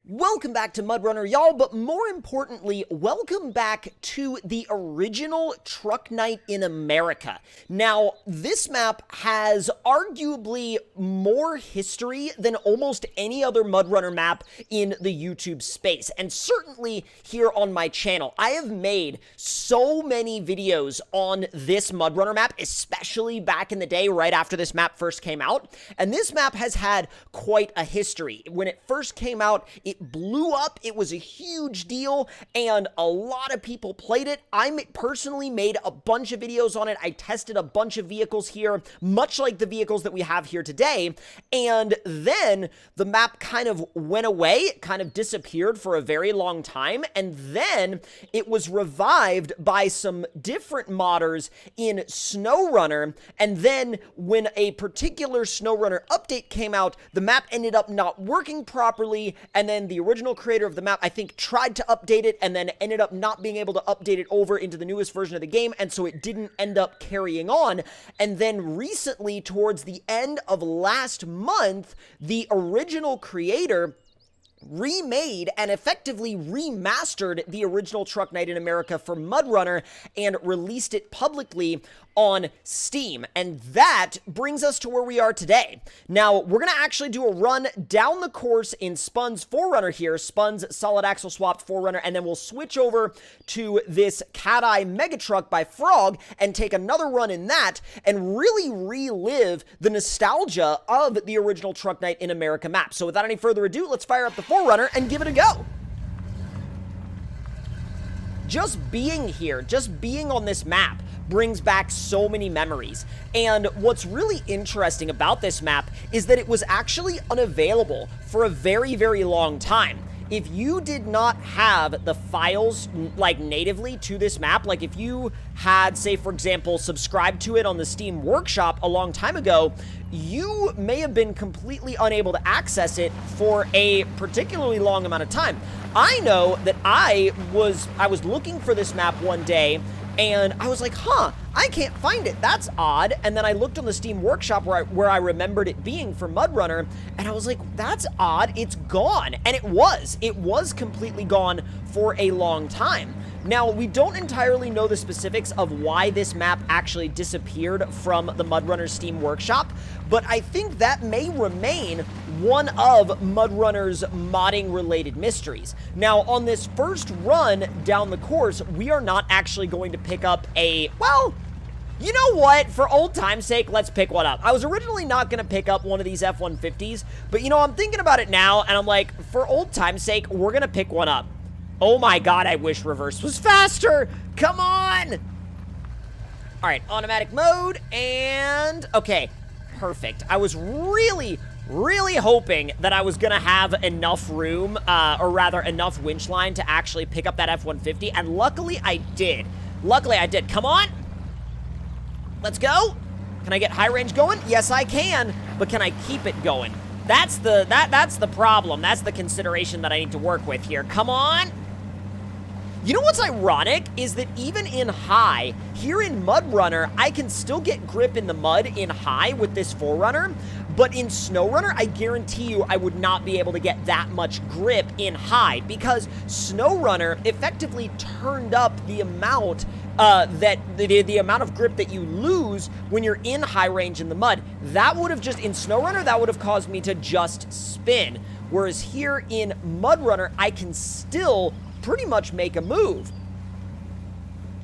Welcome back to MudRunner, y'all, but more importantly, welcome back to the original Truck Night in America. Now, this map has arguably more history than almost any other MudRunner map in the YouTube space, and certainly here on my channel. I have made so many videos on this MudRunner map, especially back in the day right after this map first came out, and this map has had quite a history. When it first came out, it blew up. It was a huge deal, and a lot of people played it. I personally made a bunch of videos on it. I tested a bunch of vehicles here, much like the vehicles that we have here today, and then the map kind of went away. It kind of disappeared for a very long time, and then it was revived by some different modders in SnowRunner, and then when a particular SnowRunner update came out, the map ended up not working properly, and then the original creator of the map, I think, tried to update it and then ended up not being able to update it over into the newest version of the game, and so it didn't end up carrying on. And then recently, towards the end of last month, the original creator remade and effectively remastered the original Truck Night in America for MudRunner and released it publicly on Steam. And that brings us to where we are today. Now, we're going to actually do a run down the course in Spun's 4Runner here, Spun's solid axle swapped 4Runner, and then we'll switch over to this Cateye Mega Truck by Frog and take another run in that and really relive the nostalgia of the original Truck Night in America map. So without any further ado, let's fire up the 4Runner and give it a go. Just being here, just being on this map brings back so many memories. And what's really interesting about this map is that it was actually unavailable for a very, very long time. If you did not have the files, like, natively to this map, like if you had, say, for example, subscribed to it on the Steam Workshop a long time ago, you may have been completely unable to access it for a particularly long amount of time. I know that I was looking for this map one day, and I was like, huh, I can't find it. That's odd. And then I looked on the Steam Workshop where I remembered it being for MudRunner, and I was like, that's odd. It's gone. And it was. It was completely gone for a long time. Now, we don't entirely know the specifics of why this map actually disappeared from the MudRunner Steam Workshop, but I think that may remain one of MudRunner's modding-related mysteries. Now, on this first run down the course, we are not actually going to pick up a, well, you know what? For old time's sake, let's pick one up. I was originally not going to pick up one of these F-150s, but, you know, I'm thinking about it now, and I'm like, for old time's sake, we're going to pick one up. Oh my god, I wish reverse was faster! Come on! Alright, automatic mode, and... okay, perfect. I was really hoping that I was gonna have enough room, or rather, enough winch line to actually pick up that F-150, and luckily I did. Luckily I did. Come on! Let's go! Can I get high range going? Yes, I can, but can I keep it going? That's the problem. That's the consideration that I need to work with here. Come on! You know what's ironic is that even in high, here in MudRunner, I can still get grip in the mud in high with this 4Runner, but in SnowRunner, I guarantee you I would not be able to get that much grip in high because SnowRunner effectively turned up the amount the amount of grip that you lose when you're in high range in the mud. That would have just, in SnowRunner, that would have caused me to just spin. Whereas here in MudRunner, I can still pretty much make a move.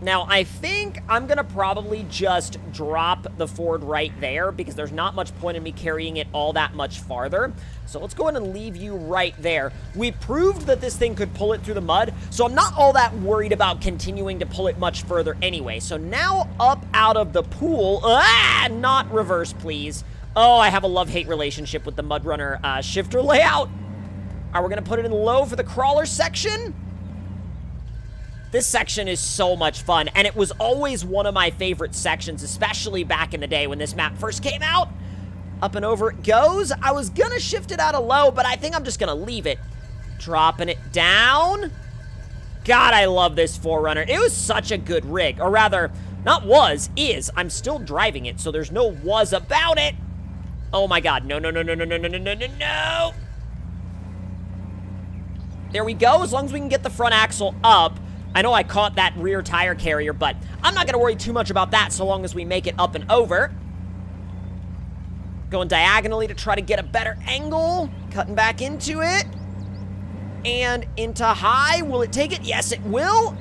Now, I think I'm gonna probably just drop the Ford right there because there's not much point in me carrying it all that much farther. So let's go ahead and leave you right there. We proved that this thing could pull it through the mud, so I'm not all that worried about continuing to pull it much further anyway. So now up out of the pool, not reverse, please. Oh, I have a love-hate relationship with the MudRunner shifter layout. All right, we're gonna put it in low for the crawler section. This section is so much fun, and it was always one of my favorite sections, especially back in the day when this map first came out. Up and over it goes. I was gonna shift it out of low, but I think I'm just gonna leave it. Dropping it down. God, I love this 4Runner. It was such a good rig, or rather, not was, is. I'm still driving it, so there's no was about it. Oh my god, no, no, no, no, no, no, no, no, no, no, no. There we go. As long as we can get the front axle up. I know I caught that rear tire carrier, but I'm not going to worry too much about that so long as we make it up and over. Going diagonally to try to get a better angle. Cutting back into it. And into high. Will it take it? Yes, it will.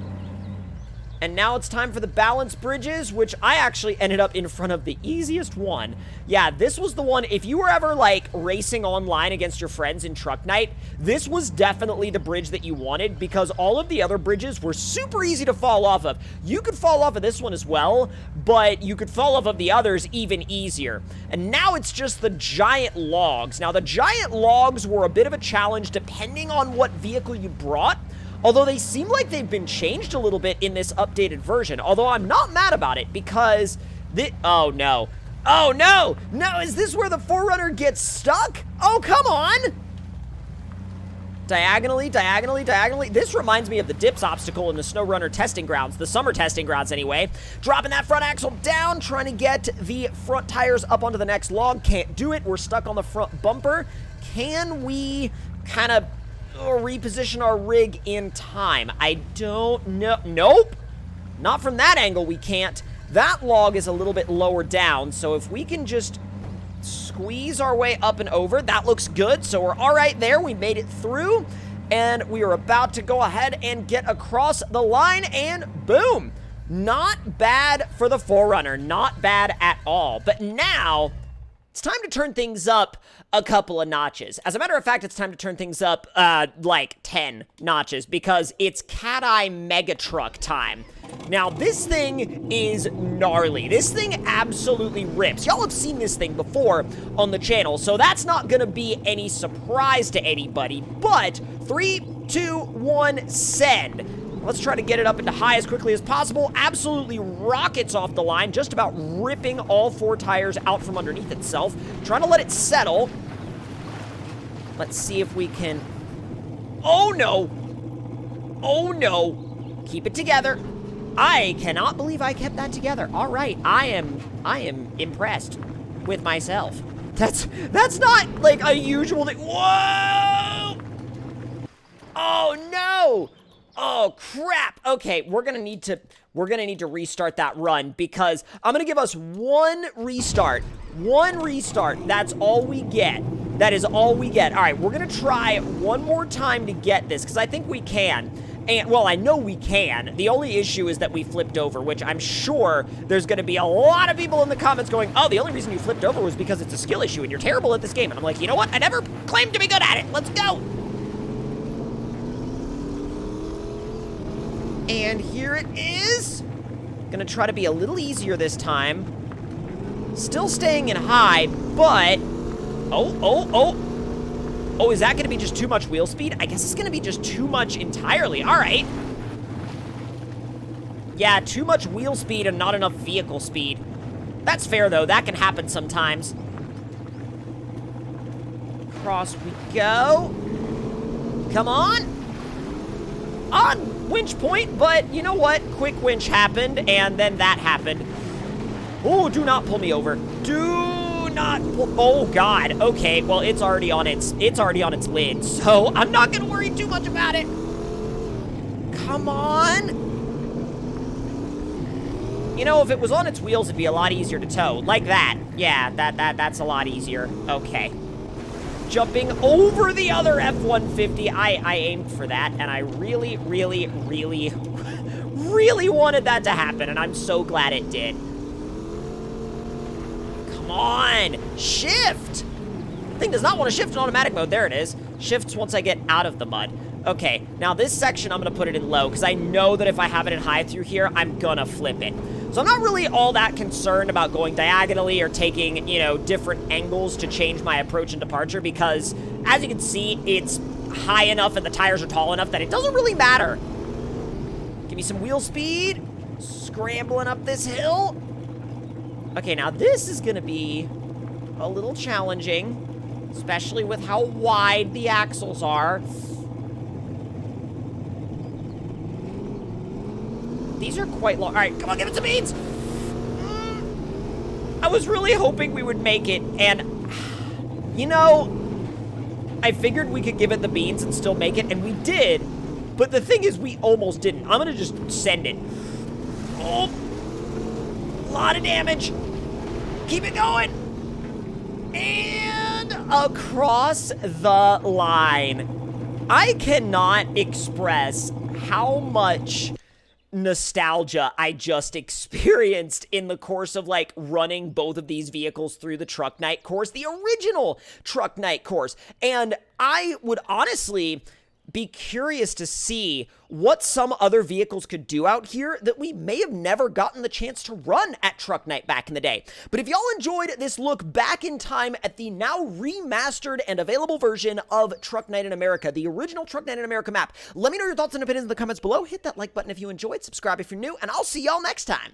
And now it's time for the balance bridges, which I actually ended up in front of the easiest one. Yeah, this was the one, if you were ever, like, racing online against your friends in Truck Night, this was definitely the bridge that you wanted because all of the other bridges were super easy to fall off of. You could fall off of this one as well, but you could fall off of the others even easier. And now it's just the giant logs. Now, the giant logs were a bit of a challenge depending on what vehicle you brought. Although they seem like they've been changed a little bit in this updated version. Although I'm not mad about it because oh no. Oh no! No, is this where the 4Runner gets stuck? Oh, come on! Diagonally, diagonally, diagonally. This reminds me of the dips obstacle in the SnowRunner testing grounds, the summer testing grounds anyway. Dropping that front axle down, trying to get the front tires up onto the next log. Can't do it. We're stuck on the front bumper. Can we kind of reposition our rig in time? I don't know. Nope. Not from that angle we can't. That log is a little bit lower down, so if we can just squeeze our way up and over, that looks good. So we're all right there. We made it through, and we are about to go ahead and get across the line, and boom. Not bad for the 4Runner. Not bad at all. But now it's time to turn things up a couple of notches. As a matter of fact, it's time to turn things up, like 10 notches because it's Cateye Mega Truck time. Now, this thing is gnarly. This thing absolutely rips. Y'all have seen this thing before on the channel, so that's not gonna be any surprise to anybody. But 3, 2, 1, send. Let's try to get it up into high as quickly as possible. Absolutely rockets off the line, just about ripping all 4 tires out from underneath itself. Trying to let it settle. Let's see if we can... Oh, no. Oh, no. Keep it together. I cannot believe I kept that together. All right, I am impressed with myself. That's not, like, a usual thing. Whoa! Oh, no! Oh, crap. Okay, we're gonna need to restart that run because I'm gonna give us one restart. One restart. That's all we get. That is all we get. All right, we're gonna try one more time to get this because I think we can. And, well, I know we can. The only issue is that we flipped over, which I'm sure there's going to be a lot of people in the comments going, oh, the only reason you flipped over was because it's a skill issue and you're terrible at this game. And I'm like, you know what? I never claimed to be good at it. Let's go. And here it is. Gonna try to be a little easier this time. Still staying in high, but... Oh, is that gonna be just too much wheel speed? I guess it's gonna be just too much entirely. All right. Yeah, too much wheel speed and not enough vehicle speed. That's fair, though. That can happen sometimes. Across we go. Come on. On winch point, but you know what? Quick winch happened, and then that happened. Oh, do not pull me over. Do not pull. Oh God. Okay. Well, it's already on its lid, so I'm not gonna worry too much about it. Come on. You know, if it was on its wheels, it'd be a lot easier to tow. Like that. Yeah, that's a lot easier. Okay. Jumping over the other F-150. I aimed for that, and I really, really, really, really wanted that to happen, and I'm so glad it did. Come on. Shift. Thing does not want to shift in automatic mode. There it is. Shifts once I get out of the mud. Okay, now this section, I'm going to put it in low, because I know that if I have it in high through here, I'm going to flip it. So I'm not really all that concerned about going diagonally or taking, you know, different angles to change my approach and departure, because as you can see, it's high enough and the tires are tall enough that it doesn't really matter. Give me some wheel speed. Scrambling up this hill. Okay, now this is going to be a little challenging, especially with how wide the axles are. These are quite long. All right, come on, give it some beans. I was really hoping we would make it, and, you know, I figured we could give it the beans and still make it, and we did. But the thing is, we almost didn't. I'm gonna just send it. Oh, a lot of damage. Keep it going. And across the line. I cannot express how much nostalgia I just experienced in the course of like running both of these vehicles through the Truck Night course, the original Truck Night course. And I would honestly be curious to see what some other vehicles could do out here that we may have never gotten the chance to run at Truck Night back in the day. But if y'all enjoyed this look back in time at the now remastered and available version of Truck Night in America, the original Truck Night in America map, let me know your thoughts and opinions in the comments below. Hit that like button if you enjoyed, subscribe if you're new, and I'll see y'all next time.